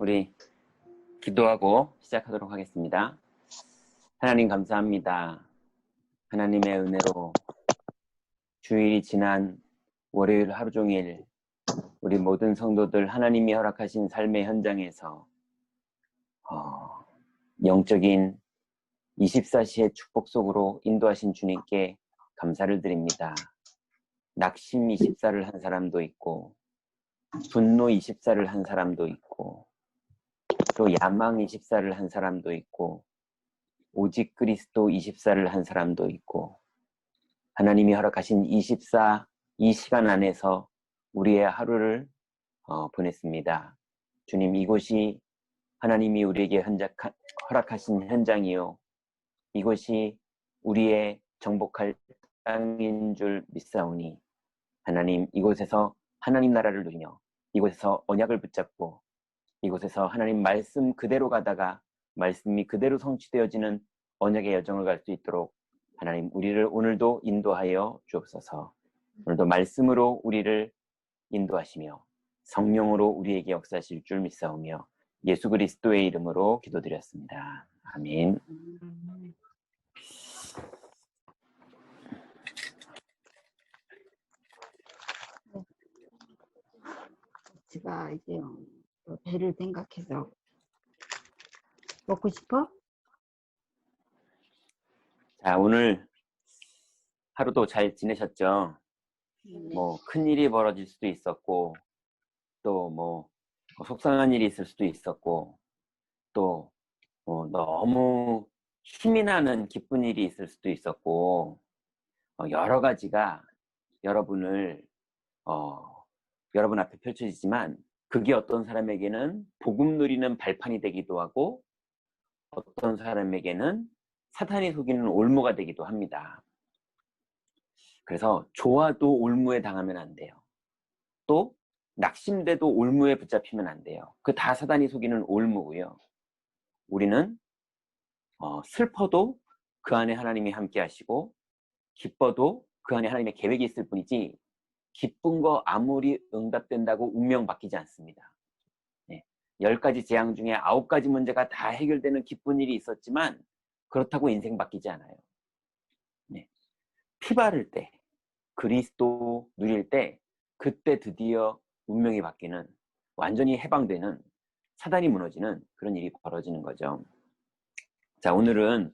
우리 기도하고 시작하도록 하겠습니다. 하나님 감사합니다. 하나님의 은혜로 주일이 지난 월요일 하루 종일 우리 모든 성도들 하나님이 허락하신 삶의 현장에서 영적인 24시의 축복 속으로 인도하신 주님께 감사를 드립니다. 낙심 24를 한 사람도 있고 분노 24를 한 사람도 있고 또 야망 24를 한 사람도 있고 오직 그리스도 24를 한 사람도 있고 하나님이 허락하신 24, 이 시간 안에서 우리의 하루를 보냈습니다. 주님, 이곳이 하나님이 우리에게 허락하신 현장이요, 이곳이 우리의 정복할 땅인 줄 믿사오니 하나님, 이곳에서 하나님 나라를 누리며 이곳에서 언약을 붙잡고 이곳에서 하나님 말씀 그대로 가다가 말씀이 그대로 성취되어지는 언약의 여정을 갈 수 있도록 하나님 우리를 오늘도 인도하여 주옵소서. 오늘도 말씀으로 우리를 인도하시며 성령으로 우리에게 역사하실 줄 믿사오며 예수 그리스도의 이름으로 기도드렸습니다. 아멘. 제가 이제 배를 생각해서 먹고 싶어? 자, 오늘 하루도 잘 지내셨죠? 뭐 큰일이 벌어질 수도 있었고 또 뭐 속상한 일이 있을 수도 있었고 또 너무 힘이 나는 기쁜 일이 있을 수도 있었고 여러 가지가 여러분 앞에 펼쳐지지만 그게 어떤 사람에게는 복음 누리는 발판이 되기도 하고 어떤 사람에게는 사탄이 속이는 올무가 되기도 합니다. 그래서 좋아도 올무에 당하면 안 돼요. 또 낙심돼도 올무에 붙잡히면 안 돼요. 그 다 사탄이 속이는 올무고요. 우리는 슬퍼도 그 안에 하나님이 함께 하시고 기뻐도 그 안에 하나님의 계획이 있을 뿐이지 기쁜 거 아무리 응답된다고 운명 바뀌지 않습니다. 10가지 재앙 중에 9가지 문제가 다 해결되는 기쁜 일이 있었지만 그렇다고 인생 바뀌지 않아요. 피 바를 때 그리스도 누릴 때 그때 드디어 운명이 바뀌는 완전히 해방되는 사단이 무너지는 그런 일이 벌어지는 거죠. 자, 오늘은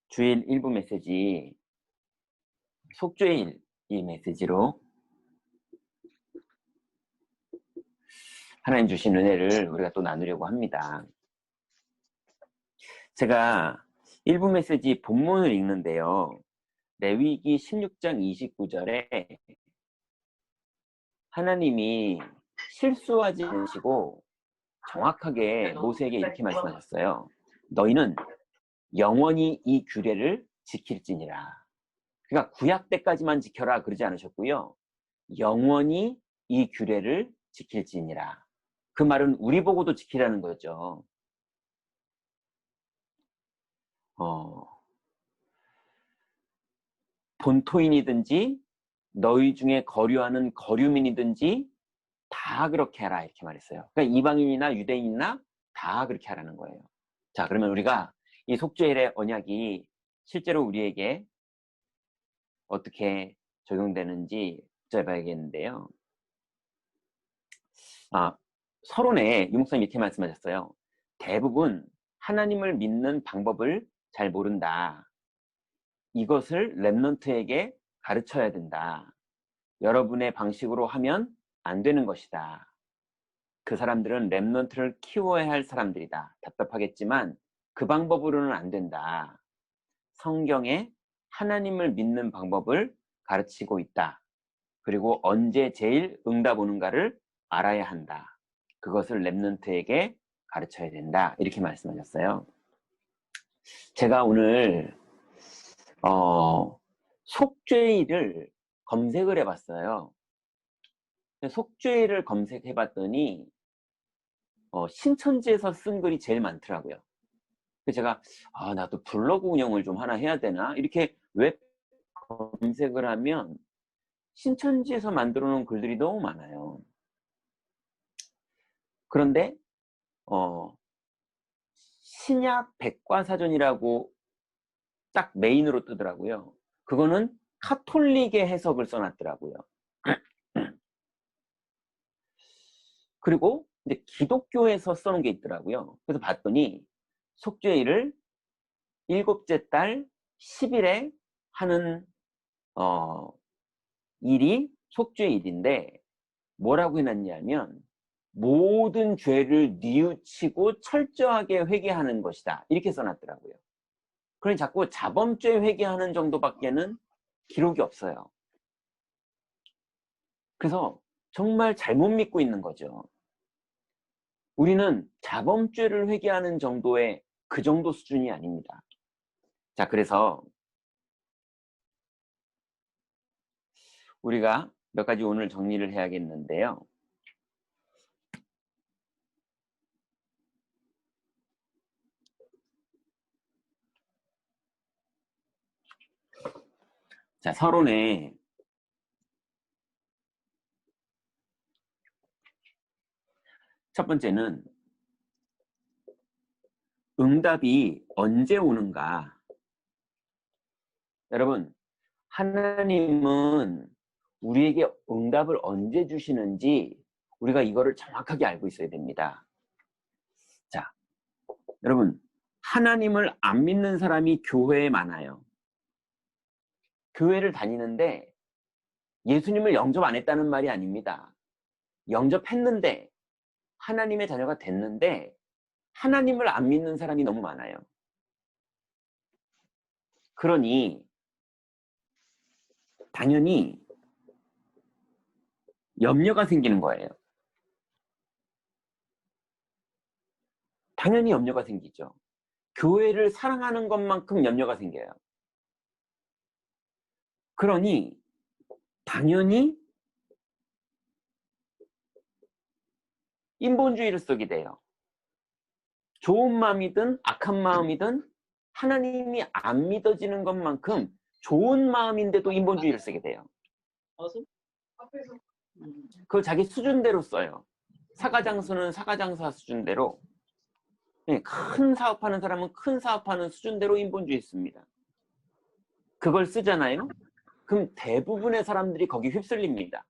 주일 일부 메시지 속죄일 이 메시지로 하나님 주신 은혜를 우리가 또 나누려고 합니다. 제가 일부 메시지 본문을 읽는데요. 레위기 16장 29절에 하나님이 실수하지 않으시고 정확하게 모세에게 이렇게 말씀하셨어요. 너희는 영원히 이 규례를 지킬지니라. 그러니까 구약 때까지만 지켜라 그러지 않으셨고요. 영원히 이 규례를 지킬지니라. 그 말은 우리 보고도 지키라는 거죠. 본토인이든지 너희 중에 거류하는 거류민이든지 다 그렇게 하라 이렇게 말했어요. 그러니까 이방인이나 유대인이나 다 그렇게 하라는 거예요. 자, 그러면 우리가 이 속죄일의 언약이 실제로 우리에게 어떻게 적용되는지 붙잡아야겠는데요. 서론에 유목사님 이렇게 말씀하셨어요. 대부분 하나님을 믿는 방법을 잘 모른다. 이것을 렘넌트에게 가르쳐야 된다. 여러분의 방식으로 하면 안 되는 것이다. 그 사람들은 렘넌트를 키워야 할 사람들이다. 답답하겠지만 그 방법으로는 안 된다. 성경에 하나님을 믿는 방법을 가르치고 있다. 그리고 언제 제일 응답 오는가를 알아야 한다. 그것을 렘넌트에게 가르쳐야 된다. 이렇게 말씀하셨어요. 제가 오늘 속죄일을 검색을 해봤어요. 속죄일을 검색해봤더니 신천지에서 쓴 글이 제일 많더라고요. 그래서 제가 나도 블로그 운영을 좀 하나 해야 되나? 이렇게 웹 검색을 하면 신천지에서 만들어 놓은 글들이 너무 많아요. 그런데 신약 백과사전이라고 딱 메인으로 뜨더라고요. 그거는 카톨릭의 해석을 써놨더라고요. 그리고 이제 기독교에서 써놓은 게 있더라고요. 그래서 봤더니 속죄일을 일곱째 달 10일에 하는 일이 속죄일인데 뭐라고 해놨냐면 모든 죄를 뉘우치고 철저하게 회개하는 것이다. 이렇게 써놨더라고요. 그러니 자꾸 자범죄 회개하는 정도밖에는 기록이 없어요. 그래서 정말 잘못 믿고 있는 거죠. 우리는 자범죄를 회개하는 정도의 그 정도 수준이 아닙니다. 자, 그래서 우리가 몇 가지 오늘 정리를 해야겠는데요. 자, 서론에 첫 번째는 응답이 언제 오는가? 여러분, 하나님은 우리에게 응답을 언제 주시는지 우리가 이거를 정확하게 알고 있어야 됩니다. 자, 여러분, 하나님을 안 믿는 사람이 교회에 많아요. 교회를 다니는데 예수님을 영접 안 했다는 말이 아닙니다. 영접했는데 하나님의 자녀가 됐는데 하나님을 안 믿는 사람이 너무 많아요. 그러니 당연히 염려가 생기는 거예요. 당연히 염려가 생기죠. 교회를 사랑하는 것만큼 염려가 생겨요. 그러니 당연히 인본주의를 쓰게 돼요. 좋은 마음이든 악한 마음이든 하나님이 안 믿어지는 것만큼 좋은 마음인데도 인본주의를 쓰게 돼요. 그걸 자기 수준대로 써요. 사가장수는 사가장사 수준대로, 큰 사업하는 사람은 큰 사업하는 수준대로 인본주의 씁니다. 그걸 쓰잖아요. 그럼 대부분의 사람들이 거기 휩쓸립니다.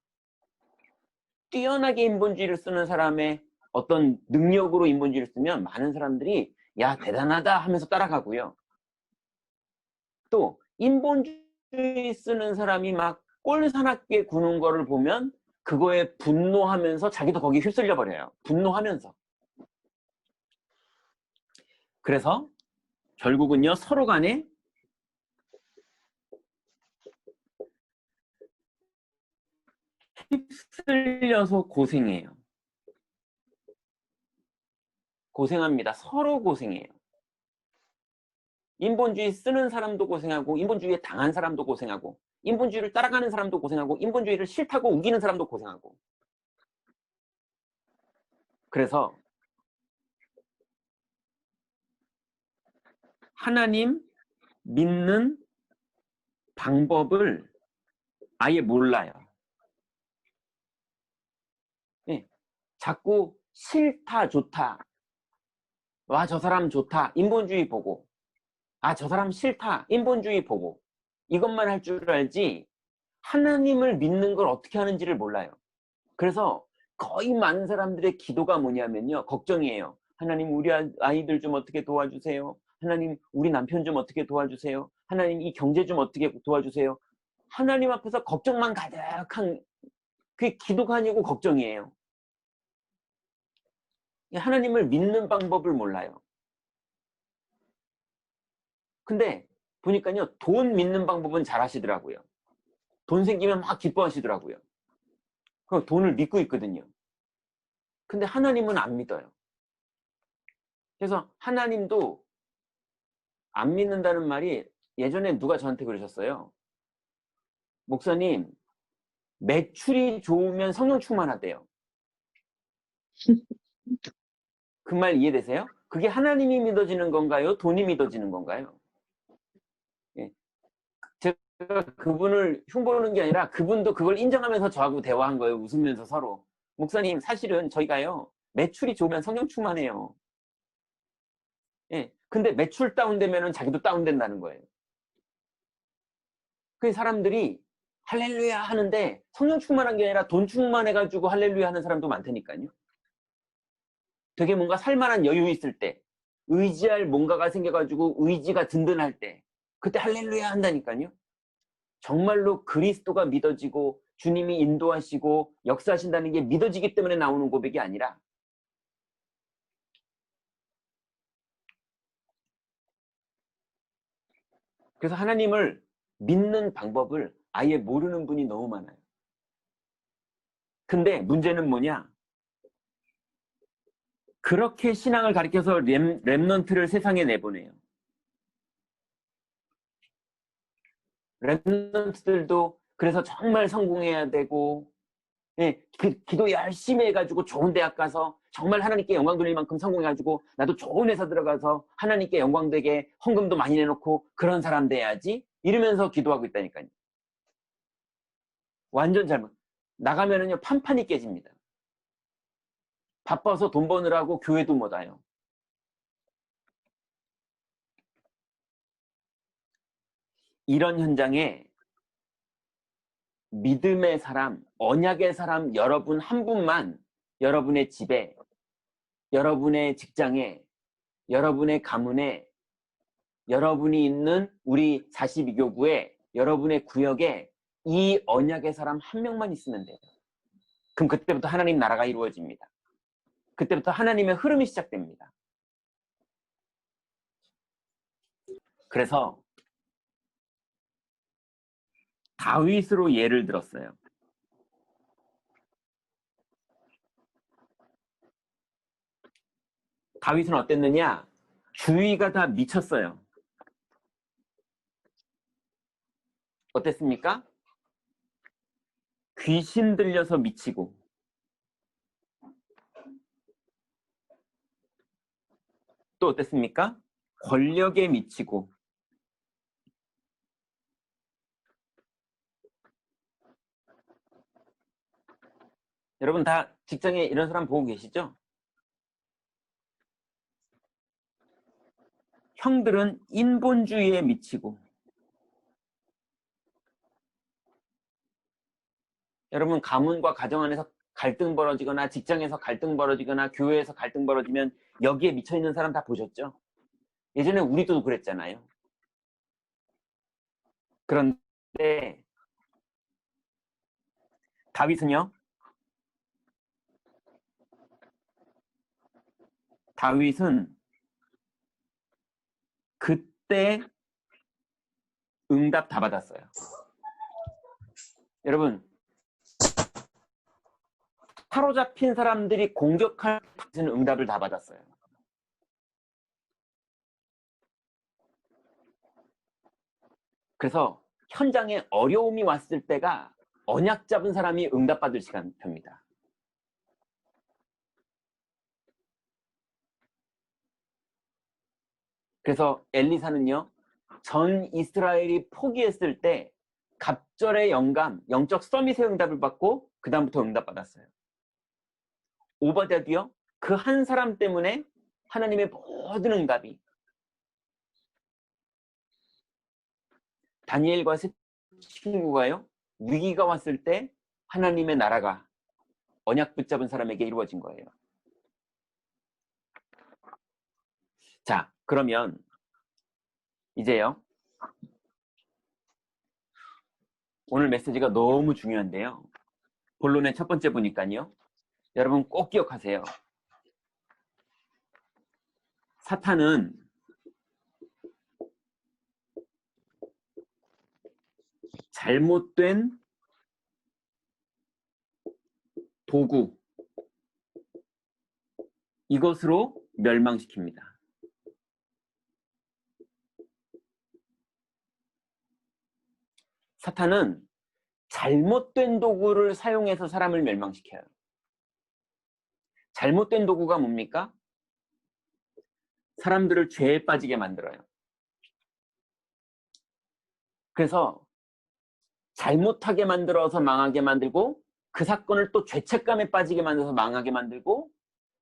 뛰어나게 인본주의를 쓰는 사람의 어떤 능력으로 인본주의를 쓰면 많은 사람들이 야 대단하다 하면서 따라가고요. 또 인본주의 쓰는 사람이 막 꼴사납게 구는 거를 보면 그거에 분노하면서 자기도 거기 휩쓸려 버려요. 분노하면서. 그래서 결국은요 서로 간에 휩쓸려서 고생해요. 고생합니다. 서로 고생해요. 인본주의 쓰는 사람도 고생하고 인본주의에 당한 사람도 고생하고 인본주의를 따라가는 사람도 고생하고 인본주의를 싫다고 우기는 사람도 고생하고. 그래서 하나님 믿는 방법을 아예 몰라요. 네. 자꾸 싫다 좋다 와 저 사람 좋다 인본주의 보고 아 저 사람 싫다 인본주의 보고 이것만 할 줄 알지 하나님을 믿는 걸 어떻게 하는지를 몰라요. 그래서 거의 많은 사람들의 기도가 뭐냐면요 걱정이에요. 하나님 우리 아이들 좀 어떻게 도와주세요. 하나님 우리 남편 좀 어떻게 도와주세요. 하나님 이 경제 좀 어떻게 도와주세요. 하나님 앞에서 걱정만 가득한 그게 기도가 아니고 걱정이에요. 하나님을 믿는 방법을 몰라요. 근데 보니까요 돈 믿는 방법은 잘 하시더라고요. 돈 생기면 막 기뻐하시더라고요. 그럼 돈을 믿고 있거든요. 근데 하나님은 안 믿어요. 그래서 하나님도 안 믿는다는 말이 예전에 누가 저한테 그러셨어요. 목사님 매출이 좋으면 성령 충만하대요. 그 말 이해되세요? 그게 하나님이 믿어지는 건가요? 돈이 믿어지는 건가요? 예. 제가 그분을 흉보는 게 아니라 그분도 그걸 인정하면서 저하고 대화한 거예요. 웃으면서 서로. 목사님 사실은 저희가요 매출이 좋으면 성령 충만해요. 예. 근데 매출 다운되면은 자기도 다운된다는 거예요. 그 사람들이 할렐루야 하는데 성령 충만한 게 아니라 돈 충만해가지고 할렐루야 하는 사람도 많다니까요. 되게 뭔가 살만한 여유 있을 때, 의지할 뭔가가 생겨가지고 의지가 든든할 때, 그때 할렐루야 한다니까요. 정말로 그리스도가 믿어지고 주님이 인도하시고 역사하신다는 게 믿어지기 때문에 나오는 고백이 아니라, 그래서 하나님을 믿는 방법을 아예 모르는 분이 너무 많아요. 근데 문제는 뭐냐? 그렇게 신앙을 가르쳐서 렘넌트를 세상에 내보내요. 렘넌트들도 그래서 정말 성공해야 되고, 예, 기도 열심히 해가지고 좋은 대학 가서 정말 하나님께 영광 돌릴 만큼 성공해가지고 나도 좋은 회사 들어가서 하나님께 영광 되게 헌금도 많이 내놓고 그런 사람 돼야지 이러면서 기도하고 있다니까요. 완전 잘못. 나가면은요 판판이 깨집니다. 바빠서 돈 버느라고 교회도 못 와요. 이런 현장에 믿음의 사람, 언약의 사람 여러분 한 분만 여러분의 집에, 여러분의 직장에, 여러분의 가문에, 여러분이 있는 우리 42교구에, 여러분의 구역에 이 언약의 사람 한 명만 있으면 돼요. 그럼 그때부터 하나님 나라가 이루어집니다. 그때부터 하나님의 흐름이 시작됩니다. 그래서 다윗으로 예를 들었어요. 다윗은 어땠느냐? 주위가 다 미쳤어요. 어땠습니까? 귀신 들려서 미치고, 또 어땠습니까? 권력에 미치고, 여러분 다 직장에 이런 사람 보고 계시죠? 형들은 인본주의에 미치고, 여러분 가문과 가정 안에서 갈등 벌어지거나 직장에서 갈등 벌어지거나 교회에서 갈등 벌어지면 여기에 미쳐있는 사람 다 보셨죠? 예전에 우리도 그랬잖아요. 그런데 다윗은요? 다윗은 그때 응답 다 받았어요. 여러분 사로잡힌 사람들이 공격할 다윗은 응답을 다 받았어요. 그래서 현장에 어려움이 왔을 때가 언약 잡은 사람이 응답받을 시간표입니다. 그래서 엘리사는요, 전 이스라엘이 포기했을 때 갑절의 영감, 영적 서밋의 응답을 받고 그 다음부터 응답받았어요. 오바댜도요, 그 한 사람 때문에 하나님의 모든 응답이, 다니엘과 세 친구가요, 위기가 왔을 때 하나님의 나라가 언약 붙잡은 사람에게 이루어진 거예요. 자, 그러면 이제요, 오늘 메시지가 너무 중요한데요. 본론의 첫 번째 보니까요, 여러분 꼭 기억하세요. 사탄은 잘못된 도구, 이것으로 멸망시킵니다. 사탄은 잘못된 도구를 사용해서 사람을 멸망시켜요. 잘못된 도구가 뭡니까? 사람들을 죄에 빠지게 만들어요. 그래서 잘못하게 만들어서 망하게 만들고 그 사건을 또 죄책감에 빠지게 만들어서 망하게 만들고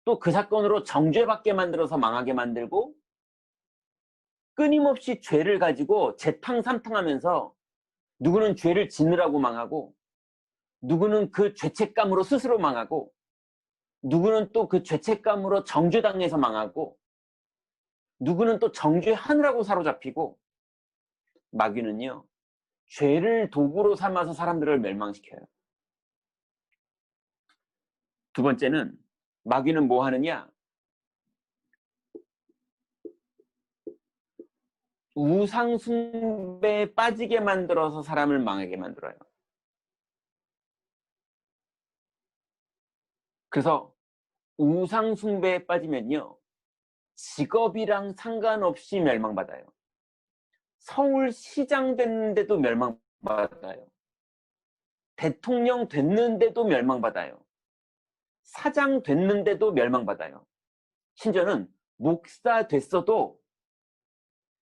또 그 사건으로 정죄받게 만들어서 망하게 만들고 끊임없이 죄를 가지고 재탕삼탕하면서 누구는 죄를 짓느라고 망하고 누구는 그 죄책감으로 스스로 망하고 누구는 또 그 죄책감으로 정죄당해서 망하고 누구는 또 정죄하느라고 사로잡히고 마귀는요. 죄를 도구로 삼아서 사람들을 멸망시켜요. 두 번째는 마귀는 뭐 하느냐? 우상 숭배에 빠지게 만들어서 사람을 망하게 만들어요. 그래서 우상 숭배에 빠지면요. 직업이랑 상관없이 멸망받아요. 서울시장 됐는데도 멸망받아요. 대통령 됐는데도 멸망받아요. 사장 됐는데도 멸망받아요. 심지어는 목사 됐어도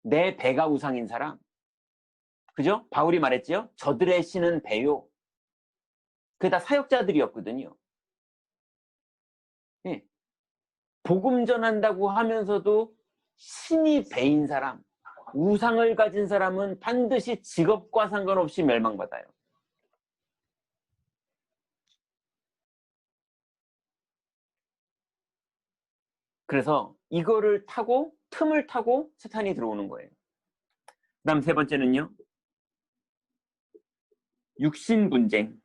내 배가 우상인 사람. 그죠? 바울이 말했지요. 저들의 신은 배요. 그게 다 사역자들이었거든요. 예. 복음 전한다고 하면서도 신이 배인 사람, 우상을 가진 사람은 반드시 직업과 상관없이 멸망받아요. 그래서 이거를 타고 틈을 타고 사탄이 들어오는 거예요. 그 다음 세 번째는요. 육신 분쟁.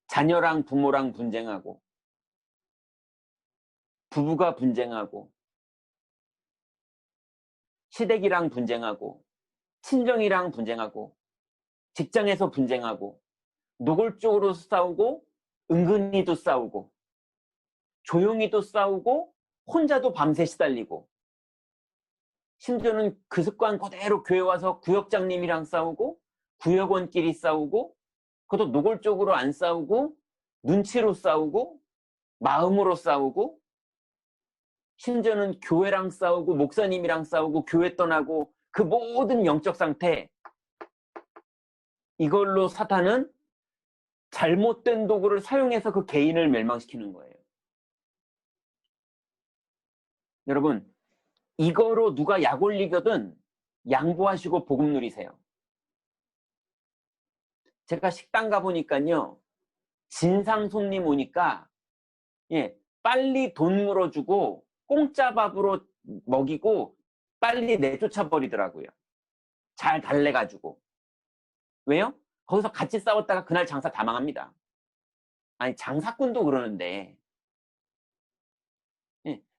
자녀랑 부모랑 분쟁하고 부부가 분쟁하고 시댁이랑 분쟁하고 친정이랑 분쟁하고 직장에서 분쟁하고 노골적으로 싸우고 은근히도 싸우고 조용히도 싸우고 혼자도 밤새 시달리고 심지어는 그 습관 그대로 교회 와서 구역장님이랑 싸우고 구역원끼리 싸우고 그것도 노골적으로 안 싸우고 눈치로 싸우고 마음으로 싸우고 심지어는 교회랑 싸우고 목사님이랑 싸우고 교회 떠나고 그 모든 영적 상태 이걸로 사탄은 잘못된 도구를 사용해서 그 개인을 멸망시키는 거예요. 여러분 이거로 누가 약 올리거든 양보하시고 복음 누리세요. 제가 식당 가보니까요 진상 손님 오니까 빨리 돈 물어주고 공짜 밥으로 먹이고 빨리 내쫓아 버리더라고요. 잘 달래가지고. 왜요? 거기서 같이 싸웠다가 그날 장사 다 망합니다. 아니 장사꾼도 그러는데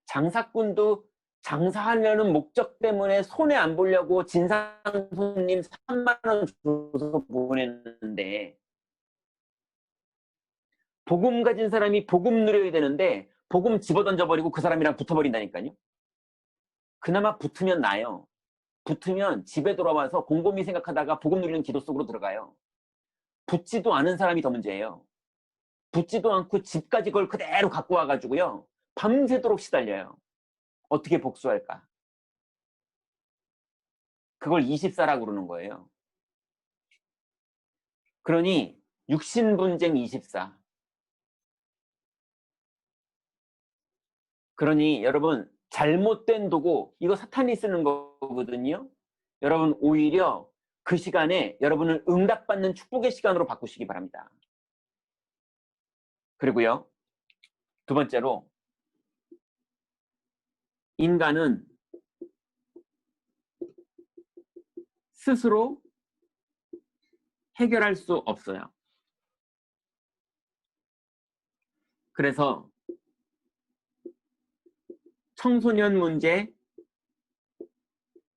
장사꾼도 장사하려는 목적 때문에 손해 안 보려고 진상 손님 3만 원 줘서 보내는데 복음 가진 사람이 복음 누려야 되는데 복음 집어던져버리고 그 사람이랑 붙어버린다니까요. 그나마 붙으면 나요. 붙으면 집에 돌아와서 곰곰이 생각하다가 복음 누리는 기도 속으로 들어가요. 붙지도 않은 사람이 더 문제예요. 붙지도 않고 집까지 그걸 그대로 갖고 와가지고요. 밤새도록 시달려요. 어떻게 복수할까? 그걸 24라고 그러는 거예요. 그러니 육신분쟁 24. 그러니 여러분 잘못된 도구 이거 사탄이 쓰는 거거든요. 여러분 오히려 그 시간에 여러분을 응답받는 축복의 시간으로 바꾸시기 바랍니다. 그리고요. 두 번째로 인간은 스스로 해결할 수 없어요. 그래서 청소년 문제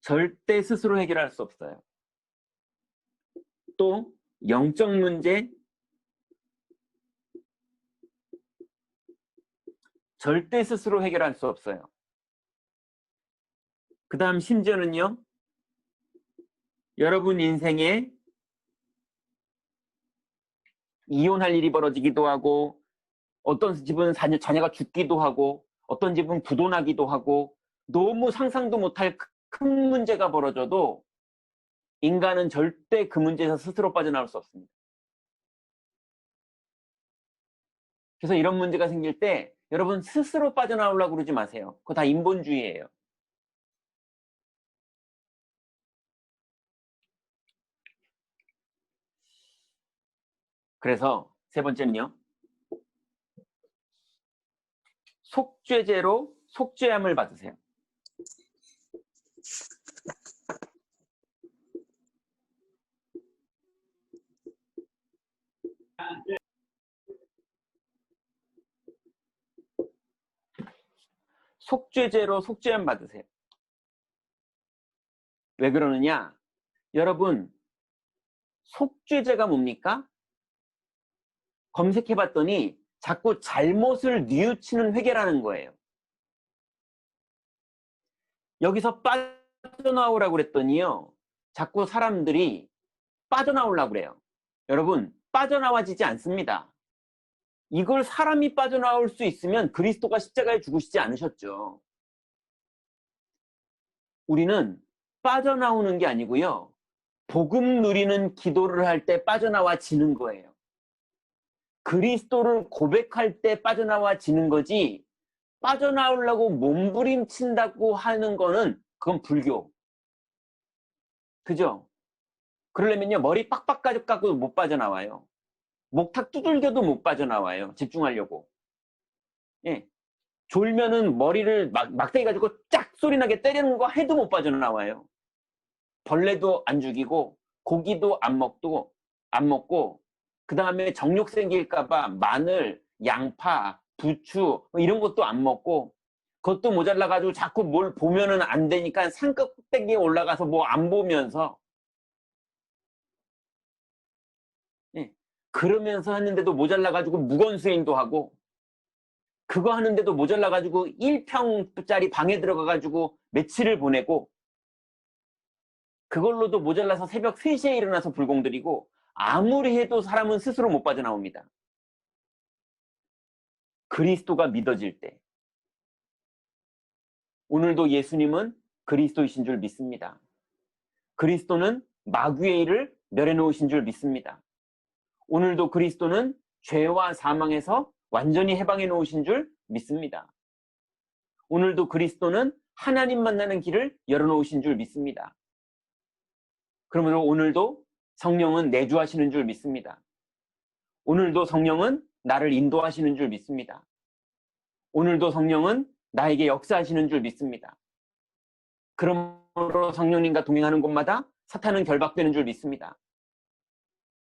절대 스스로 해결할 수 없어요. 또 영적 문제 절대 스스로 해결할 수 없어요. 그 다음 심지어는요. 여러분 인생에 이혼할 일이 벌어지기도 하고 어떤 집은 자녀가 죽기도 하고 어떤 집은 부도나기도 하고 너무 상상도 못할 큰 문제가 벌어져도 인간은 절대 그 문제에서 스스로 빠져나올 수 없습니다. 그래서 이런 문제가 생길 때 여러분 스스로 빠져나오려고 그러지 마세요. 그거 다 인본주의예요. 그래서 세 번째는요. 속죄제로 속죄함을 받으세요. 속죄제로 속죄함 받으세요. 왜 그러느냐? 여러분, 속죄제가 뭡니까? 검색해봤더니 자꾸 잘못을 뉘우치는 회개라는 거예요. 여기서 빠져나오라고 그랬더니요. 자꾸 사람들이 빠져나오려고 그래요. 여러분, 빠져나와지지 않습니다. 이걸 사람이 빠져나올 수 있으면 그리스도가 십자가에 죽으시지 않으셨죠. 우리는 빠져나오는 게 아니고요. 복음 누리는 기도를 할 때 빠져나와지는 거예요. 그리스도를 고백할 때 빠져나와지는 거지 빠져나오려고 몸부림친다고 하는 거는 그건 불교. 그죠? 그러려면요. 머리 빡빡 깎아도 못 빠져나와요. 목탁 두들겨도 못 빠져나와요. 집중하려고. 예. 졸면은 머리를 막대기 가지고 짝 소리 나게 때리는 거 해도 못 빠져나와요. 벌레도 안 죽이고 고기도 안 먹고 그 다음에 정욕 생길까봐 마늘, 양파, 부추 이런 것도 안 먹고 그것도 모자라가지고 자꾸 뭘 보면은 안 되니까 산 꼭대기에 올라가서 뭐 안 보면서 예. 그러면서 했는데도 모자라가지고 무건 수행도 하고 그거 하는데도 모자라가지고 1평짜리 방에 들어가가지고 며칠을 보내고 그걸로도 모자라서 새벽 3시에 일어나서 불공 드리고 아무리 해도 사람은 스스로 못 빠져나옵니다. 그리스도가 믿어질 때 오늘도 예수님은 그리스도이신 줄 믿습니다. 그리스도는 마귀의 일을 멸해놓으신 줄 믿습니다. 오늘도 그리스도는 죄와 사망에서 완전히 해방해 놓으신 줄 믿습니다. 오늘도 그리스도는 하나님 만나는 길을 열어놓으신 줄 믿습니다. 그러므로 오늘도 성령은 내주하시는 줄 믿습니다. 오늘도 성령은 나를 인도하시는 줄 믿습니다. 오늘도 성령은 나에게 역사하시는 줄 믿습니다. 그러므로 성령님과 동행하는 곳마다 사탄은 결박되는 줄 믿습니다.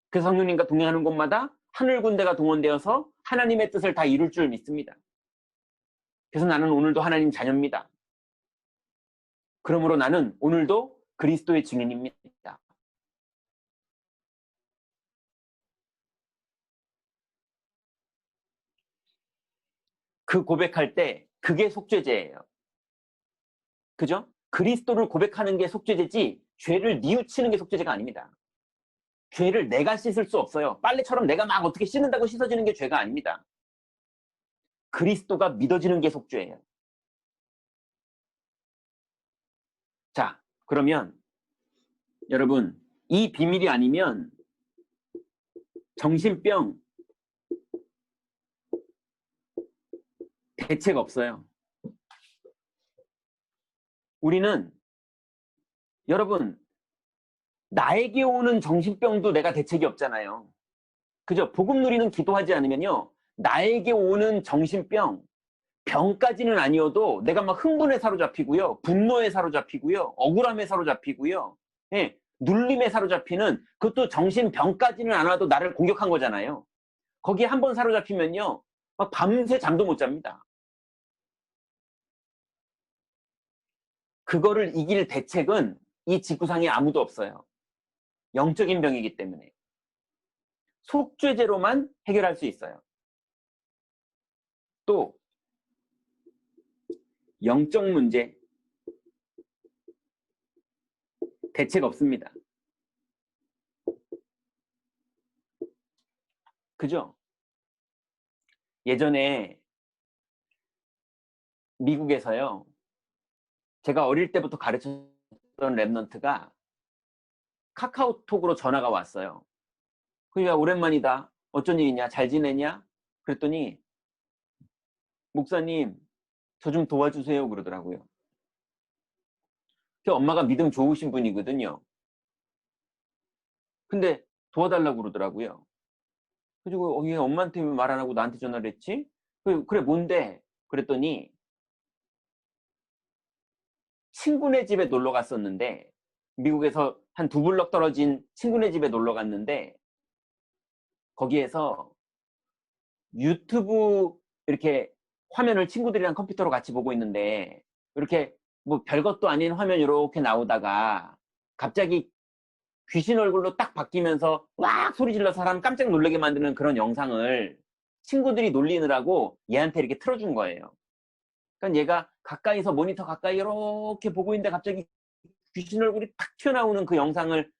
그 성령님과 동행하는 곳마다 하늘 군대가 동원되어서 하나님의 뜻을 다 이룰 줄 믿습니다. 그래서 나는 오늘도 하나님 자녀입니다. 그러므로 나는 오늘도 그리스도의 증인입니다. 그 고백할 때 그게 속죄제예요. 그죠? 그리스도를 고백하는 게 속죄제지 죄를 뉘우치는 게 속죄제가 아닙니다. 죄를 내가 씻을 수 없어요. 빨래처럼 내가 막 어떻게 씻는다고 씻어지는 게 죄가 아닙니다. 그리스도가 믿어지는 게 속죄예요. 자, 그러면 여러분 이 비밀이 아니면 정신병 대책 없어요. 우리는 여러분 나에게 오는 정신병도 내가 대책이 없잖아요. 그죠? 복음 누리는 기도하지 않으면요. 나에게 오는 정신병, 병까지는 아니어도 내가 막 흥분에 사로잡히고요. 분노에 사로잡히고요. 억울함에 사로잡히고요. 예, 눌림에 사로잡히는 그것도 정신병까지는 안 와도 나를 공격한 거잖아요. 거기에 한번 사로잡히면요. 막 밤새 잠도 못 잡니다. 그거를 이길 대책은 이 지구상에 아무도 없어요. 영적인 병이기 때문에. 속죄제로만 해결할 수 있어요. 또 영적 문제 대책 없습니다. 그죠? 예전에 미국에서요. 제가 어릴 때부터 가르쳤던 랩넌트가 카카오톡으로 전화가 왔어요. 그러니까 오랜만이다. 어쩐 일이냐? 잘 지내냐? 그랬더니 목사님, 저 좀 도와주세요. 그러더라고요. 그 엄마가 믿음 좋으신 분이거든요. 근데 도와달라고 그러더라고요. 그래가지고 얘 엄마한테 왜 말 안 하고 나한테 전화를 했지? 그래 뭔데? 그랬더니 친구네 집에 놀러 갔었는데, 미국에서 한 2블럭 떨어진 친구네 집에 놀러 갔는데, 거기에서 유튜브 이렇게 화면을 친구들이랑 컴퓨터로 같이 보고 있는데, 이렇게 뭐 별것도 아닌 화면 이렇게 나오다가 갑자기 귀신 얼굴로 딱 바뀌면서 왁 소리 질러 사람 깜짝 놀라게 만드는 그런 영상을 친구들이 놀리느라고 얘한테 이렇게 틀어준 거예요. 그러니까 얘가 가까이서 모니터 가까이 이렇게 보고 있는데 갑자기 귀신 얼굴이 탁 튀어나오는 그 영상을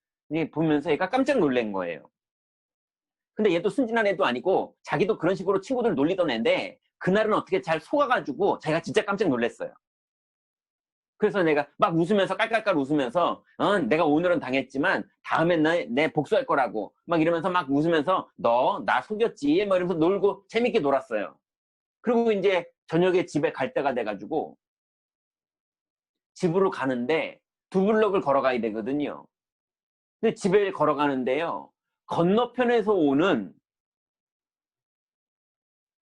보면서 얘가 깜짝 놀란 거예요. 근데 얘도 순진한 애도 아니고 자기도 그런 식으로 친구들 놀리던 애인데 그날은 어떻게 잘 속아가지고 자기가 진짜 깜짝 놀랐어요. 그래서 내가 막 웃으면서 깔깔깔 웃으면서 내가 오늘은 당했지만 다음엔 내 복수할 거라고 막 이러면서 막 웃으면서 너 나 속였지 막 이러면서 놀고 재밌게 놀았어요. 그리고 이제 저녁에 집에 갈 때가 돼가지고 집으로 가는데 2블럭을 걸어가야 되거든요. 근데 집에 걸어가는데요. 건너편에서 오는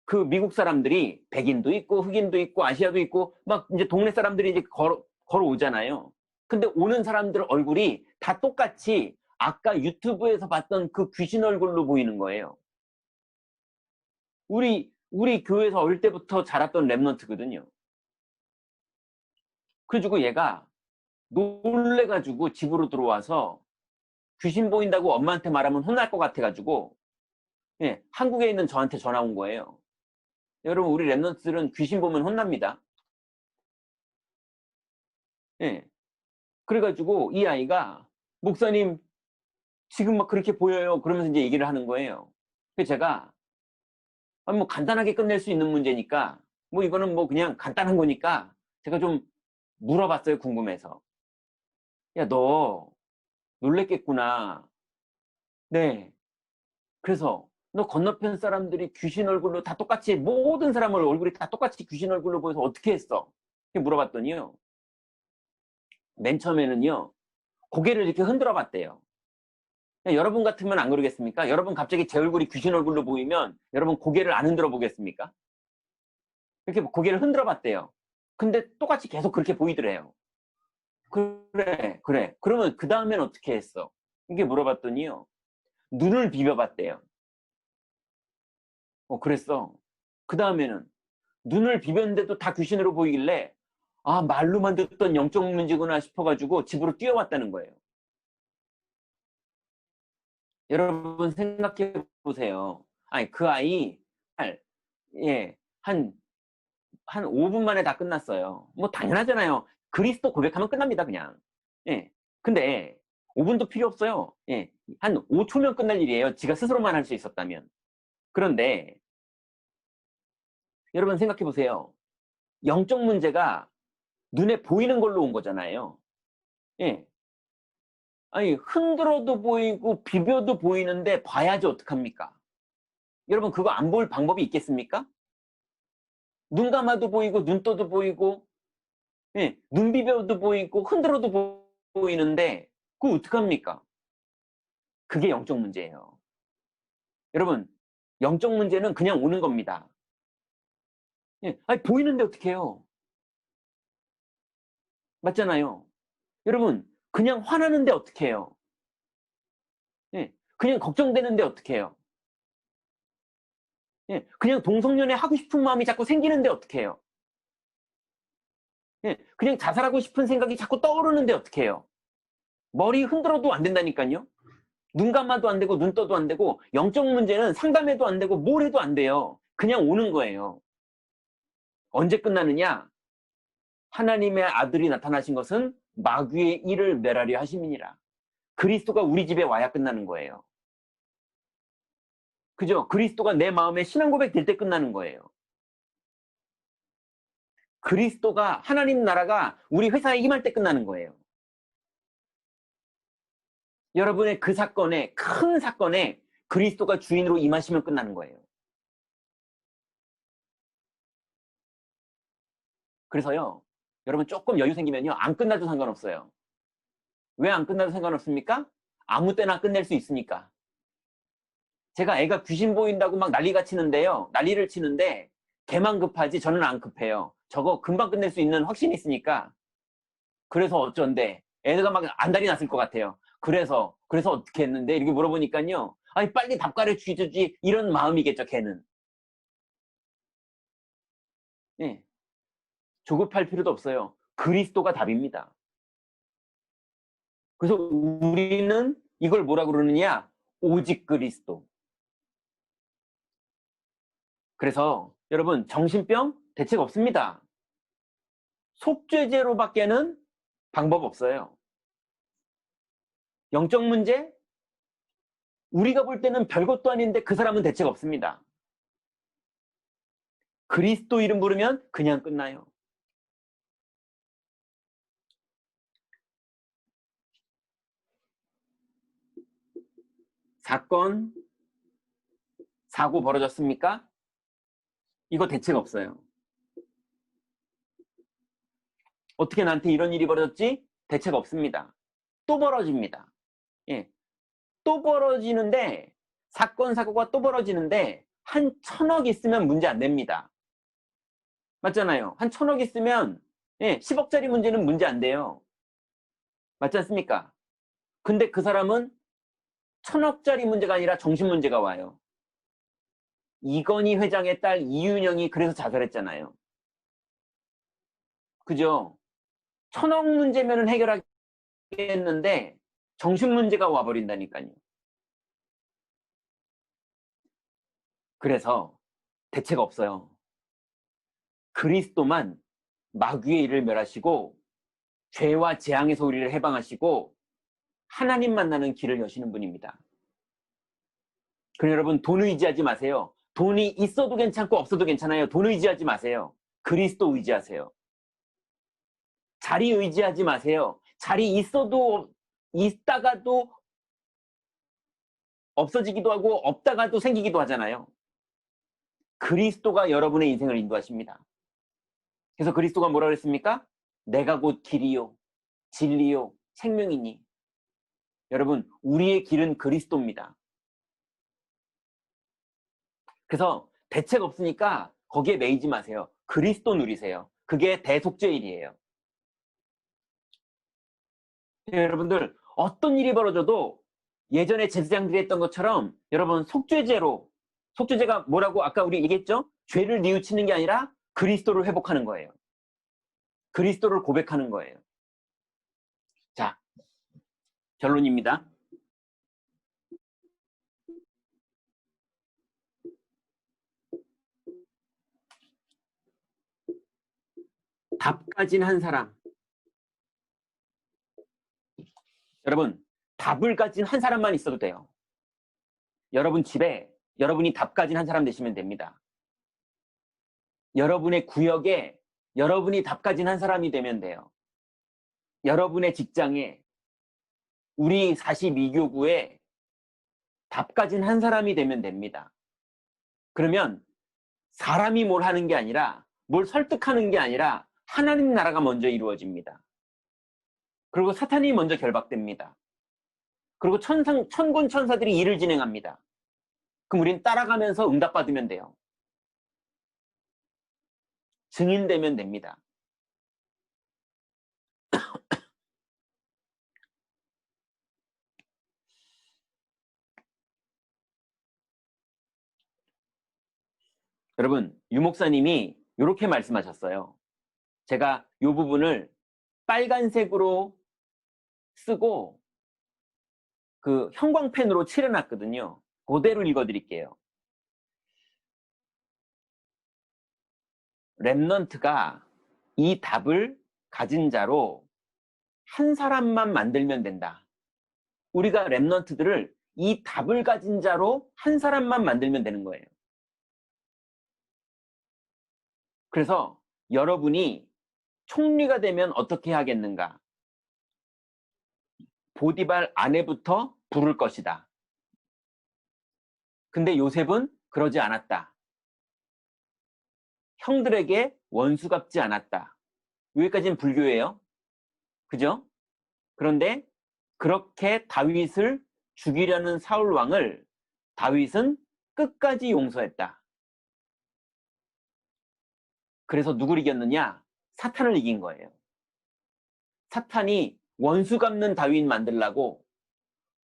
그 미국 사람들이 백인도 있고 흑인도 있고 아시아도 있고 막 이제 동네 사람들이 이제 걸어오잖아요. 근데 오는 사람들 얼굴이 다 똑같이 아까 유튜브에서 봤던 그 귀신 얼굴로 보이는 거예요. 우리 교회에서 어릴 때부터 자랐던 랩런트거든요. 그래가지고 얘가 놀래가지고 집으로 들어와서 귀신 보인다고 엄마한테 말하면 혼날 것 같아가지고 한국에 있는 저한테 전화 온 거예요. 여러분 우리 랩런트들은 귀신 보면 혼납니다. 예. 그래가지고 이 아이가 목사님 지금 막 그렇게 보여요. 그러면서 이제 얘기를 하는 거예요. 그래서 제가 뭐 간단하게 끝낼 수 있는 문제니까 뭐 이거는 뭐 그냥 간단한 거니까 제가 좀 물어봤어요. 궁금해서. 야, 너 놀랬겠구나. 네. 그래서 너 건너편 사람들이 귀신 얼굴로 다 똑같이 모든 사람을 얼굴이 다 똑같이 귀신 얼굴로 보여서 어떻게 했어? 이렇게 물어봤더니요. 맨 처음에는요. 고개를 이렇게 흔들어 봤대요. 여러분 같으면 안 그러겠습니까? 여러분 갑자기 제 얼굴이 귀신 얼굴로 보이면 여러분 고개를 안 흔들어 보겠습니까? 이렇게 고개를 흔들어 봤대요. 근데 똑같이 계속 그렇게 보이더래요. 그래, 그래. 그러면 그 다음엔 어떻게 했어? 이렇게 물어봤더니요. 눈을 비벼봤대요. 그랬어. 그 다음에는 눈을 비볐는데도 다 귀신으로 보이길래 아, 말로만 듣던 영적 문제구나 싶어가지고 집으로 뛰어왔다는 거예요. 여러분 생각해 보세요. 아니, 그 아이, 예, 한 5분 만에 다 끝났어요. 뭐 당연하잖아요. 그리스도 고백하면 끝납니다, 그냥. 예. 근데 5분도 필요 없어요. 예. 한 5초면 끝날 일이에요. 지가 스스로만 할 수 있었다면. 그런데 여러분 생각해 보세요. 영적 문제가 눈에 보이는 걸로 온 거잖아요. 예. 아니, 흔들어도 보이고 비벼도 보이는데 봐야지 어떡합니까? 여러분 그거 안 볼 방법이 있겠습니까? 눈 감아도 보이고 눈 떠도 보이고 눈 비벼도 보이고 흔들어도 보이는데 그거 어떡합니까? 그게 영적 문제예요. 여러분 영적 문제는 그냥 오는 겁니다. 아니 보이는데 어떡해요? 맞잖아요. 여러분 그냥 화나는데 어떡해요? 그냥 걱정되는데 어떡해요? 그냥 동성연애 하고 싶은 마음이 자꾸 생기는데 어떡해요? 그냥 자살하고 싶은 생각이 자꾸 떠오르는데 어떡해요? 머리 흔들어도 안 된다니까요. 눈 감아도 안 되고 눈 떠도 안 되고 영적 문제는 상담해도 안 되고 뭘 해도 안 돼요. 그냥 오는 거예요. 언제 끝나느냐? 하나님의 아들이 나타나신 것은 마귀의 일을 멸하려 하심이니라. 그리스도가 우리 집에 와야 끝나는 거예요. 그죠? 그리스도가 내 마음에 신앙 고백 될 때 끝나는 거예요. 그리스도가 하나님 나라가 우리 회사에 임할 때 끝나는 거예요. 여러분의 그 사건에 큰 사건에 그리스도가 주인으로 임하시면 끝나는 거예요. 그래서요, 여러분 조금 여유 생기면요, 안 끝나도 상관없어요. 왜 안 끝나도 상관없습니까? 아무 때나 끝낼 수 있으니까. 제가 애가 귀신 보인다고 막 난리가 치는데요, 난리를 치는데 걔만 급하지 저는 안 급해요. 저거 금방 끝낼 수 있는 확신이 있으니까. 그래서 어쩐데 애가 막 안달이 났을 것 같아요. 그래서 어떻게 했는데 이렇게 물어보니까요, 아니 빨리 답 가르쳐 주지 이런 마음이겠죠, 걔는. 예, 조급할 필요도 없어요. 그리스도가 답입니다. 그래서 우리는 이걸 뭐라 그러느냐? 오직 그리스도. 그래서 여러분, 정신병 대책 없습니다. 속죄제로밖에는 방법 없어요. 영적 문제? 우리가 볼 때는 별것도 아닌데 그 사람은 대책 없습니다. 그리스도 이름 부르면 그냥 끝나요. 사건, 사고 벌어졌습니까? 이거 대책 없어요. 어떻게 나한테 이런 일이 벌어졌지? 대책 없습니다. 또 벌어집니다. 예. 또 벌어지는데, 사건, 사고가 또 벌어지는데, 한 1000억 있으면 문제 안 됩니다. 맞잖아요. 한 1000억 있으면, 예, 10억짜리 문제는 문제 안 돼요. 맞지 않습니까? 근데 그 사람은 1000억짜리 문제가 아니라 정신 문제가 와요. 이건희 회장의 딸 이윤영이 그래서 자살했잖아요. 그죠? 1000억 문제면 해결하겠는데, 정신 문제가 와버린다니까요. 그래서 대책 없어요. 그리스도만 마귀의 일을 멸하시고 죄와 재앙에서 우리를 해방하시고 하나님 만나는 길을 여시는 분입니다. 그럼 여러분, 돈 의지하지 마세요. 돈이 있어도 괜찮고 없어도 괜찮아요. 돈 의지하지 마세요. 그리스도 의지하세요. 자리 의지하지 마세요. 자리 있다가도 없어지기도 하고 없다가도 생기기도 하잖아요. 그리스도가 여러분의 인생을 인도하십니다. 그래서 그리스도가 뭐라 그랬습니까? 내가 곧 길이요 진리요 생명이니. 여러분, 우리의 길은 그리스도입니다. 그래서 대책 없으니까 거기에 매이지 마세요. 그리스도 누리세요. 그게 대속죄일이에요. 여러분들, 어떤 일이 벌어져도 예전에 제사장들이 했던 것처럼 여러분, 속죄제가 뭐라고 아까 우리 얘기했죠? 죄를 뉘우치는 게 아니라 그리스도를 회복하는 거예요. 그리스도를 고백하는 거예요. 자, 결론입니다. 답 가진 한 사람. 여러분, 답을 가진 한 사람만 있어도 돼요. 여러분 집에 여러분이 답 가진 한 사람 되시면 됩니다. 여러분의 구역에 여러분이 답 가진 한 사람이 되면 돼요. 여러분의 직장에, 우리 42교구에 답 가진 한 사람이 되면 됩니다. 그러면 사람이 뭘 하는 게 아니라, 뭘 설득하는 게 아니라 하나님 나라가 먼저 이루어집니다. 그리고 사탄이 먼저 결박됩니다. 그리고 천군 천사들이 일을 진행합니다. 그럼 우린 따라가면서 응답받으면 돼요. 증인되면 됩니다. 여러분, 유 목사님이 이렇게 말씀하셨어요. 제가 이 부분을 빨간색으로 쓰고 그 형광펜으로 칠해놨거든요. 그대로 읽어드릴게요. 렘넌트가 이 답을 가진 자로 한 사람만 만들면 된다. 우리가 렘넌트들을 이 답을 가진 자로 한 사람만 만들면 되는 거예요. 그래서 여러분이 총리가 되면 어떻게 하겠는가? 보디발 아내부터 부를 것이다. 근데 요셉은 그러지 않았다. 형들에게 원수 갚지 않았다. 여기까지는 불교예요. 그죠? 그런데 그렇게 다윗을 죽이려는 사울 왕을 다윗은 끝까지 용서했다. 그래서 누구를 이겼느냐? 사탄을 이긴 거예요. 사탄이 원수 갚는 다윗 만들라고,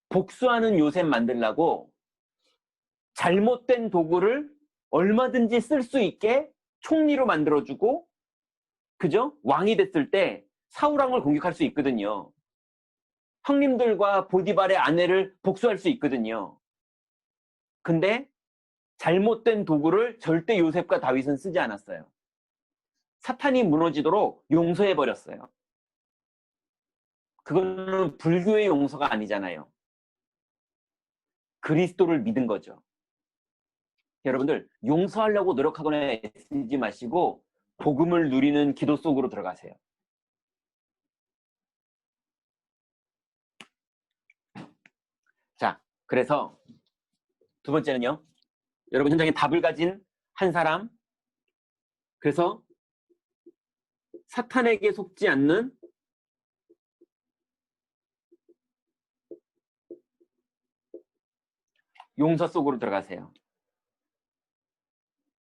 복수하는 요셉 만들라고 잘못된 도구를 얼마든지 쓸 수 있게 총리로 만들어주고, 그죠? 왕이 됐을 때 사울왕을 공격할 수 있거든요. 형님들과 보디발의 아내를 복수할 수 있거든요. 근데 잘못된 도구를 절대 요셉과 다윗은 쓰지 않았어요. 사탄이 무너지도록 용서해버렸어요. 그거는 불교의 용서가 아니잖아요. 그리스도를 믿은 거죠. 여러분들, 용서하려고 노력하거나 애쓰지 마시고 복음을 누리는 기도 속으로 들어가세요. 자, 그래서 두 번째는요. 여러분 현장에 답을 가진 한 사람, 그래서 사탄에게 속지 않는 용서 속으로 들어가세요.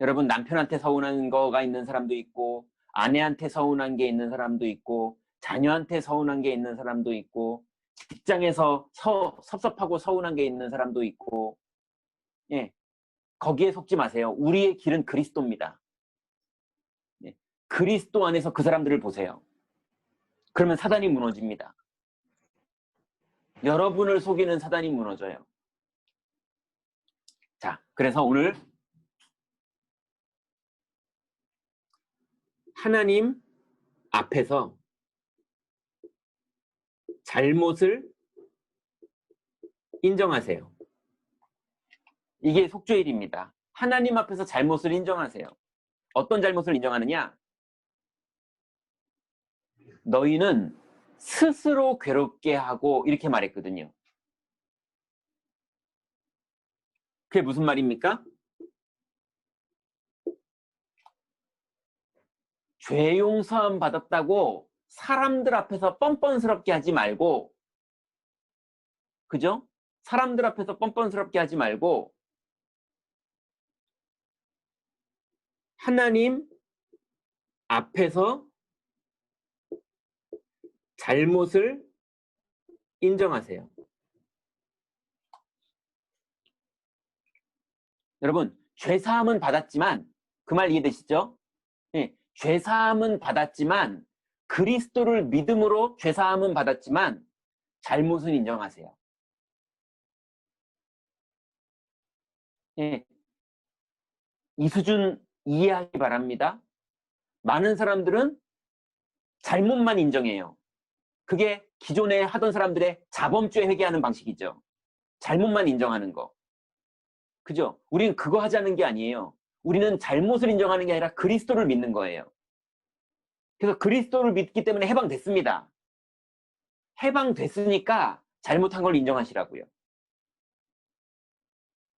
여러분, 남편한테 서운한 거가 있는 사람도 있고, 아내한테 서운한 게 있는 사람도 있고, 자녀한테 서운한 게 있는 사람도 있고, 직장에서 섭섭하고 서운한 게 있는 사람도 있고, 예, 거기에 속지 마세요. 우리의 길은 그리스도입니다. 예, 그리스도 안에서 그 사람들을 보세요. 그러면 사단이 무너집니다. 여러분을 속이는 사단이 무너져요. 자, 그래서 오늘 하나님 앞에서 잘못을 인정하세요. 이게 속죄일입니다. 하나님 앞에서 잘못을 인정하세요. 어떤 잘못을 인정하느냐? 너희는 스스로 괴롭게 하고, 이렇게 말했거든요. 그게 무슨 말입니까? 죄 용서함 받았다고 사람들 앞에서 뻔뻔스럽게 하지 말고, 그죠? 사람들 앞에서 뻔뻔스럽게 하지 말고 하나님 앞에서 잘못을 인정하세요. 여러분, 죄사함은 받았지만, 그 말 이해되시죠? 네, 죄사함은 받았지만, 그리스도를 믿음으로 죄사함은 받았지만 잘못은 인정하세요. 네, 이 수준 이해하기 바랍니다. 많은 사람들은 잘못만 인정해요. 그게 기존에 하던 사람들의 자범죄 회개하는 방식이죠. 잘못만 인정하는 거. 그죠? 우리는 그거 하자는 게 아니에요. 우리는 잘못을 인정하는 게 아니라 그리스도를 믿는 거예요. 그래서 그리스도를 믿기 때문에 해방됐습니다. 해방됐으니까 잘못한 걸 인정하시라고요.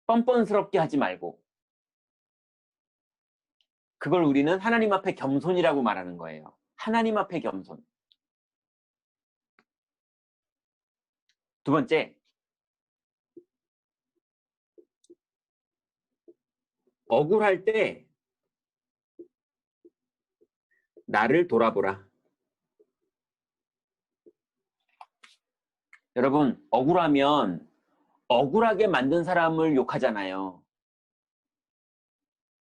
뻔뻔스럽게 하지 말고. 그걸 우리는 하나님 앞에 겸손이라고 말하는 거예요. 하나님 앞에 겸손. 두 번째, 억울할 때 나를 돌아보라. 여러분, 억울하면 억울하게 만든 사람을 욕하잖아요.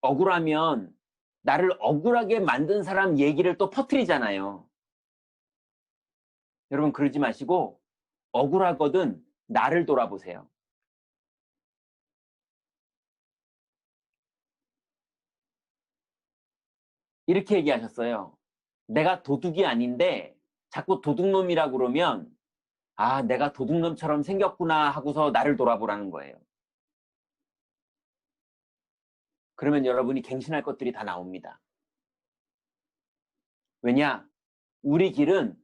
억울하면 나를 억울하게 만든 사람 얘기를 또 퍼뜨리잖아요. 여러분, 그러지 마시고 억울하거든 나를 돌아보세요. 이렇게 얘기하셨어요. 내가 도둑이 아닌데 자꾸 도둑놈이라고 그러면 아, 내가 도둑놈처럼 생겼구나 하고서 나를 돌아보라는 거예요. 그러면 여러분이 갱신할 것들이 다 나옵니다. 왜냐? 우리 길은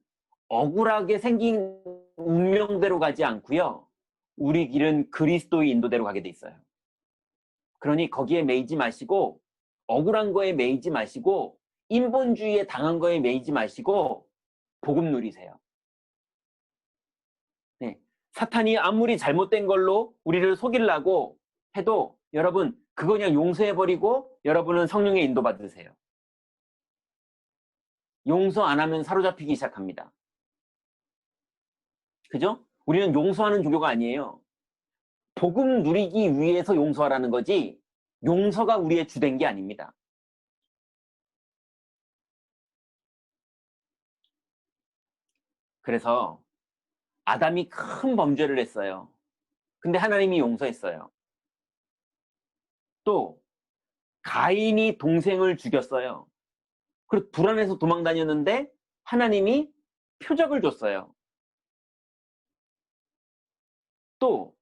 억울하게 생긴 운명대로 가지 않고요. 우리 길은 그리스도의 인도대로 가게 돼 있어요. 그러니 거기에 매이지 마시고 억울한 거에 매이지 마시고 인본주의에 당한 거에 매이지 마시고 복음 누리세요. 네. 사탄이 아무리 잘못된 걸로 우리를 속이려고 해도 여러분 그거 그냥 용서해버리고 여러분은 성령의 인도 받으세요. 용서 안 하면 사로잡히기 시작합니다. 그죠? 우리는 용서하는 종교가 아니에요. 복음 누리기 위해서 용서하라는 거지 용서가 우리의 주된 게 아닙니다. 그래서 아담이 큰 범죄를 했어요. 근데 하나님이 용서했어요. 또 가인이 동생을 죽였어요. 그리고 불안해서 도망 다녔는데 하나님이 표적을 줬어요. 또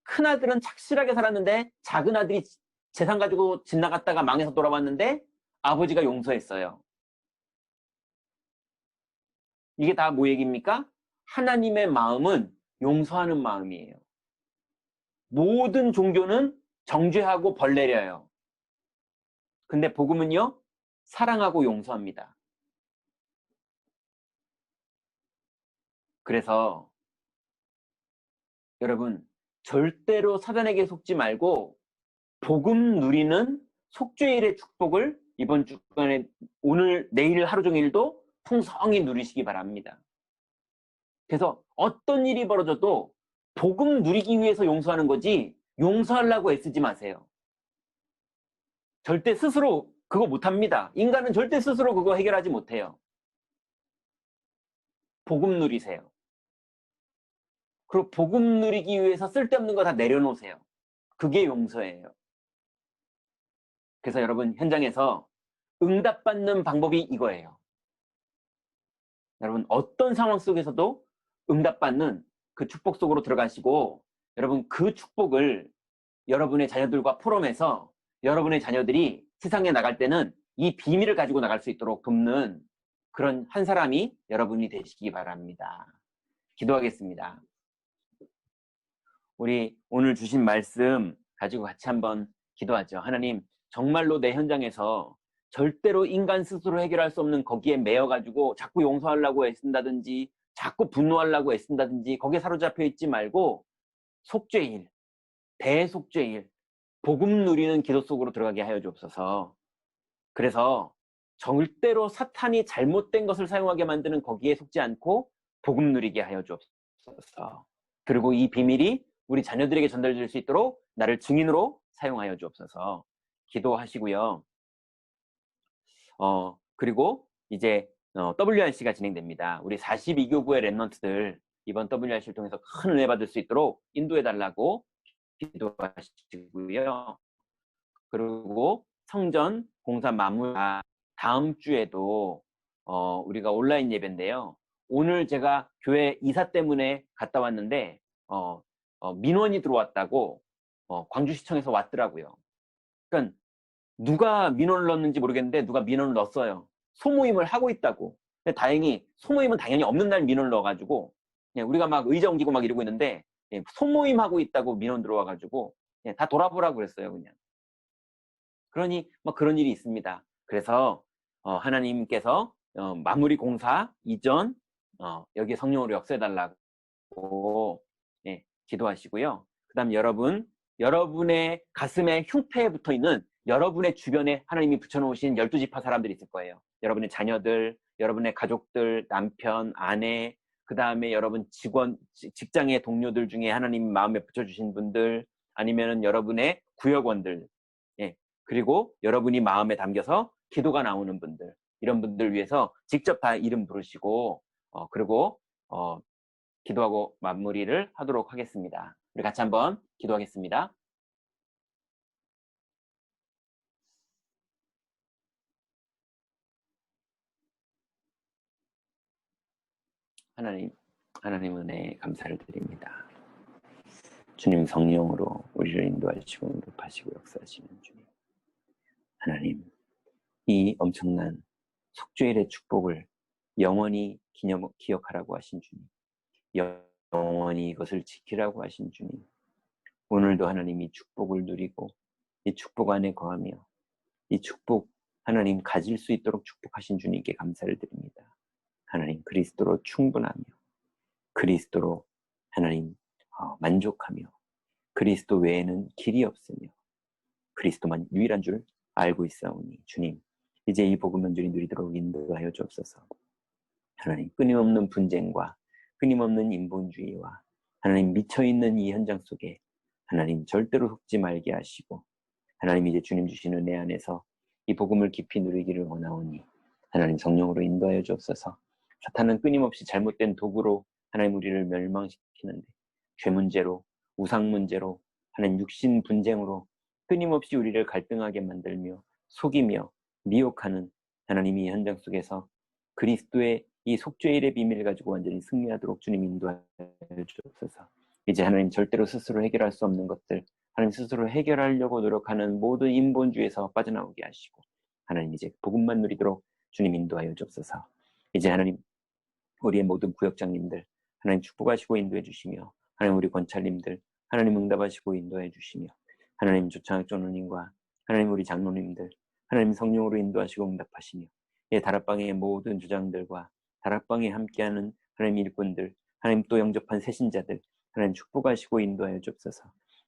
큰아들은 착실하게 살았는데 작은 아들이 재산 가지고 집 나갔다가 망해서 돌아왔는데 아버지가 용서했어요. 이게 다 뭐 얘기입니까? 하나님의 마음은 용서하는 마음이에요. 모든 종교는 정죄하고 벌 내려요. 근데 복음은요, 사랑하고 용서합니다. 그래서 여러분 절대로 사단에게 속지 말고 복음 누리는 속죄일의 축복을 이번 주간에 오늘 내일 하루 종일도 풍성히 누리시기 바랍니다. 그래서 어떤 일이 벌어져도 복음 누리기 위해서 용서하는 거지 용서하려고 애쓰지 마세요. 절대 스스로 그거 못합니다. 인간은 절대 스스로 그거 해결하지 못해요. 복음 누리세요. 그리고 복음 누리기 위해서 쓸데없는 거 다 내려놓으세요. 그게 용서예요. 그래서 여러분 현장에서 응답받는 방법이 이거예요. 여러분 어떤 상황 속에서도 응답받는 그 축복 속으로 들어가시고 여러분 그 축복을 여러분의 자녀들과 포럼해서 여러분의 자녀들이 세상에 나갈 때는 이 비밀을 가지고 나갈 수 있도록 돕는 그런 한 사람이 여러분이 되시기 바랍니다. 기도하겠습니다. 우리 오늘 주신 말씀 가지고 같이 한번 기도하죠. 하나님, 정말로 내 현장에서 절대로 인간 스스로 해결할 수 없는 거기에 매여가지고 자꾸 용서하려고 애쓴다든지 자꾸 분노하려고 애쓴다든지 거기에 사로잡혀 있지 말고 속죄일, 대속죄일, 복음 누리는 기도 속으로 들어가게 하여 주옵소서. 그래서 절대로 사탄이 잘못된 것을 사용하게 만드는 거기에 속지 않고 복음 누리게 하여 주옵소서. 그리고 이 비밀이 우리 자녀들에게 전달될 수 있도록 나를 증인으로 사용하여 주옵소서. 기도하시고요. 그리고 이제 WRC가 진행됩니다. 우리 42교구의 랩런트들 이번 WRC를 통해서 큰 은혜 받을 수 있도록 인도해달라고 기도하시고요. 그리고 성전 공사 마무리 다음 주에도 우리가 온라인 예배인데요. 오늘 제가 교회 이사 때문에 갔다 왔는데 민원이 들어왔다고 광주시청에서 왔더라고요. 그러니까 누가 민원을 넣었는지 모르겠는데 누가 민원을 넣었어요. 소모임을 하고 있다고. 근데 다행히 소모임은 당연히 없는 날 민원을 넣어가지고 우리가 막 의자 옮기고 막 이러고 있는데 소모임 하고 있다고 민원 들어와가지고 다 돌아보라고 그랬어요. 그냥. 그러니 뭐 그런 일이 있습니다. 그래서 하나님께서 마무리 공사 이전 여기에 성령으로 역사해달라고 기도하시고요. 그 다음 여러분의 가슴에 흉패에 붙어있는 여러분의 주변에 하나님이 붙여놓으신 12지파 사람들이 있을 거예요. 여러분의 자녀들, 여러분의 가족들, 남편, 아내, 그 다음에 여러분 직장의 동료들 중에 하나님 마음에 붙여주신 분들, 아니면은 여러분의 구역원들, 그리고 여러분이 마음에 담겨서 기도가 나오는 분들, 이런 분들 위해서 직접 다 이름 부르시고 그리고 기도하고 마무리를 하도록 하겠습니다. 우리 같이 한번 기도하겠습니다. 하나님 은혜 감사를 드립니다. 주님 성령으로 우리를 인도하시고 응답하시고 역사하시는 주님. 하나님, 이 엄청난 속죄일의 축복을 영원히 기억하라고 하신 주님. 영원히 이것을 지키라고 하신 주님. 오늘도 하나님이 축복을 누리고 이 축복 안에 거하며 이 축복 하나님 가질 수 있도록 축복하신 주님께 감사를 드립니다. 하나님 그리스도로 충분하며 그리스도로 하나님 만족하며 그리스도 외에는 길이 없으며 그리스도만 유일한 줄 알고 있사오니 주님 이제 이 복음 온전히 누리도록 인도하여 주옵소서. 하나님 끊임없는 분쟁과 끊임없는 인본주의와 하나님 미쳐있는 이 현장 속에 하나님 절대로 속지 말게 하시고 하나님 이제 주님 주신 은혜 안에서 이 복음을 깊이 누리기를 원하오니 하나님 성령으로 인도하여 주옵소서. 사탄은 끊임없이 잘못된 도구로 하나님 우리를 멸망시키는데 죄 문제로 우상 문제로 하나님 육신 분쟁으로 끊임없이 우리를 갈등하게 만들며 속이며 미혹하는 하나님이 이 현장 속에서 그리스도의 이 속죄일의 비밀을 가지고 완전히 승리하도록 주님 인도하여 주옵소서. 이제 하나님 절대로 스스로 해결할 수 없는 것들 하나님 스스로 해결하려고 노력하는 모든 인본주의에서 빠져나오게 하시고 하나님 이제 복음만 누리도록 주님 인도하여 주옵소서. 이제 하나님 우리의 모든 구역장님들 하나님 축복하시고 인도해 주시며 하나님 우리 권찰님들 하나님 응답하시고 인도해 주시며 하나님 조창학 전우님과 하나님 우리 장로님들 하나님 성령으로 인도하시고 응답하시며 다락방의 모든 주장들과 다락방에 함께하는 하나님 일꾼들 하나님 또 영접한 새신자들 하나님 축복하시고 인도하여 주옵소서.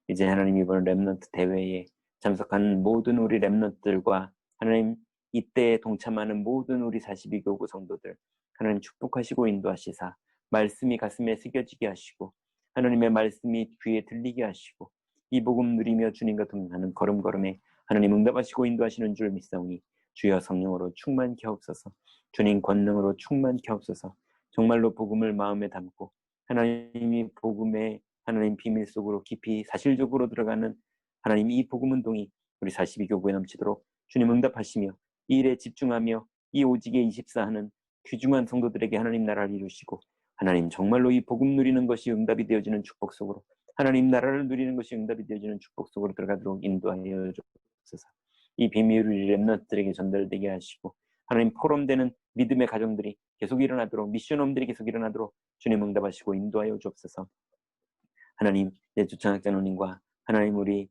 이제 하나님 이번 렘넌트 대회에 참석한 모든 우리 렘넌트들과 하나님 이때에 동참하는 모든 우리 42교구 성도들 하나님 축복하시고 인도하시사 말씀이 가슴에 새겨지게 하시고 하나님의 말씀이 귀에 들리게 하시고 이 복음 누리며 주님과 동행하는 걸음걸음에 하나님 응답하시고 인도하시는 줄 믿사오니 주여 성령으로 충만케 하옵소서. 주님 권능으로 충만케 하옵소서. 정말로 복음을 마음에 담고 하나님이 복음의 하나님 비밀 속으로 깊이 사실적으로 들어가는 하나님 이 복음 운동이 우리 42교구에 넘치도록 주님 응답하시며 이 일에 집중하며 이 오직에 24하는 귀중한 성도들에게 하나님 나라를 이루시고 하나님 정말로 이 복음 누리는 것이 응답이 되어지는 축복 속으로 하나님 나라를 누리는 것이 응답이 되어지는 축복 속으로 들어가도록 인도하여 주옵소서. 이 비밀을 렘넌트들에게 전달되게 하시고 하나님 포럼되는 믿음의 가정들이 계속 일어나도록 미션홈들이 계속 일어나도록 주님 응답하시고 인도하여 주옵소서. 하나님 주창학 장로님과 하나님 우리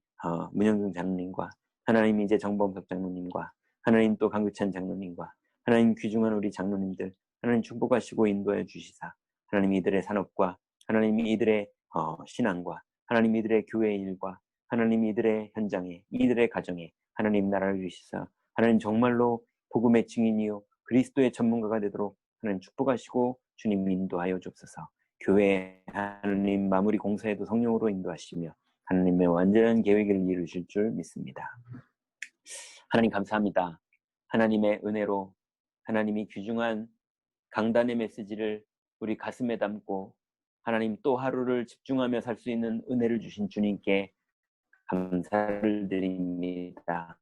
문영경 장로님과 하나님 이제 정범석 장로님과 하나님 또 강규찬 장로님과 하나님 귀중한 우리 장로님들 하나님 축복하시고 인도해 주시사 하나님 이들의 산업과 하나님 이들의 신앙과 하나님 이들의 교회 일과 하나님 이들의 현장에 이들의 가정에 하나님 나라를 주시사 하나님 정말로 복음의 증인이요 그리스도의 전문가가 되도록 하나님 축복하시고 주님 인도하여 주옵소서. 교회 하나님 마무리 공사에도 성령으로 인도하시며 하나님의 완전한 계획을 이루실 줄 믿습니다. 하나님 감사합니다. 하나님의 은혜로 하나님이 귀중한 강단의 메시지를 우리 가슴에 담고 하나님 또 하루를 집중하며 살 수 있는 은혜를 주신 주님께 감사를 드립니다.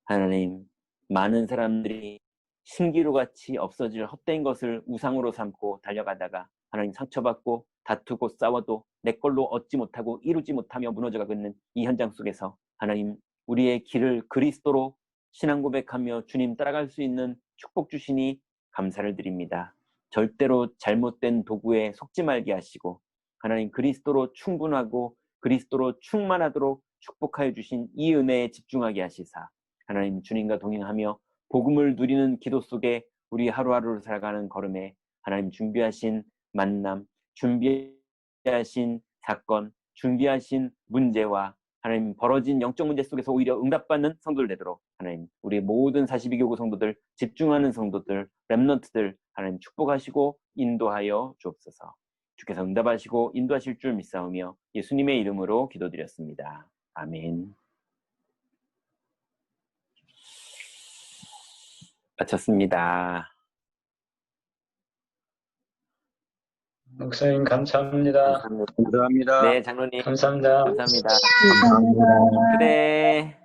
하나님 많은 사람들이 신기루같이 없어질 헛된 것을 우상으로 삼고 달려가다가 하나님 상처받고 다투고 싸워도 내 걸로 얻지 못하고 이루지 못하며 무너져가고 있는 이 현장 속에서 하나님 우리의 길을 그리스도로 신앙 고백하며 주님 따라갈 수 있는 축복 주시니 감사를 드립니다. 절대로 잘못된 도구에 속지 말게 하시고 하나님 그리스도로 충분하고 그리스도로 충만하도록 축복하여 주신 이 은혜에 집중하게 하시사 하나님 주님과 동행하며 복음을 누리는 기도 속에 우리 하루하루를 살아가는 걸음에 하나님 준비하신 만남, 준비하신 사건, 준비하신 문제와 하나님 벌어진 영적 문제 속에서 오히려 응답받는 성도들 되도록 하나님 우리 모든 42교구 성도들 집중하는 성도들 렘넌트들 하나님 축복하시고 인도하여 주옵소서. 주께서 응답하시고 인도하실 줄 믿사오며 예수님의 이름으로 기도드렸습니다. 아멘. 마쳤습니다. 목사님 감사합니다. 감사합니다. 감사합니다. 네, 장로님 감사합니다. 감사합니다. 감사합니다. 그래.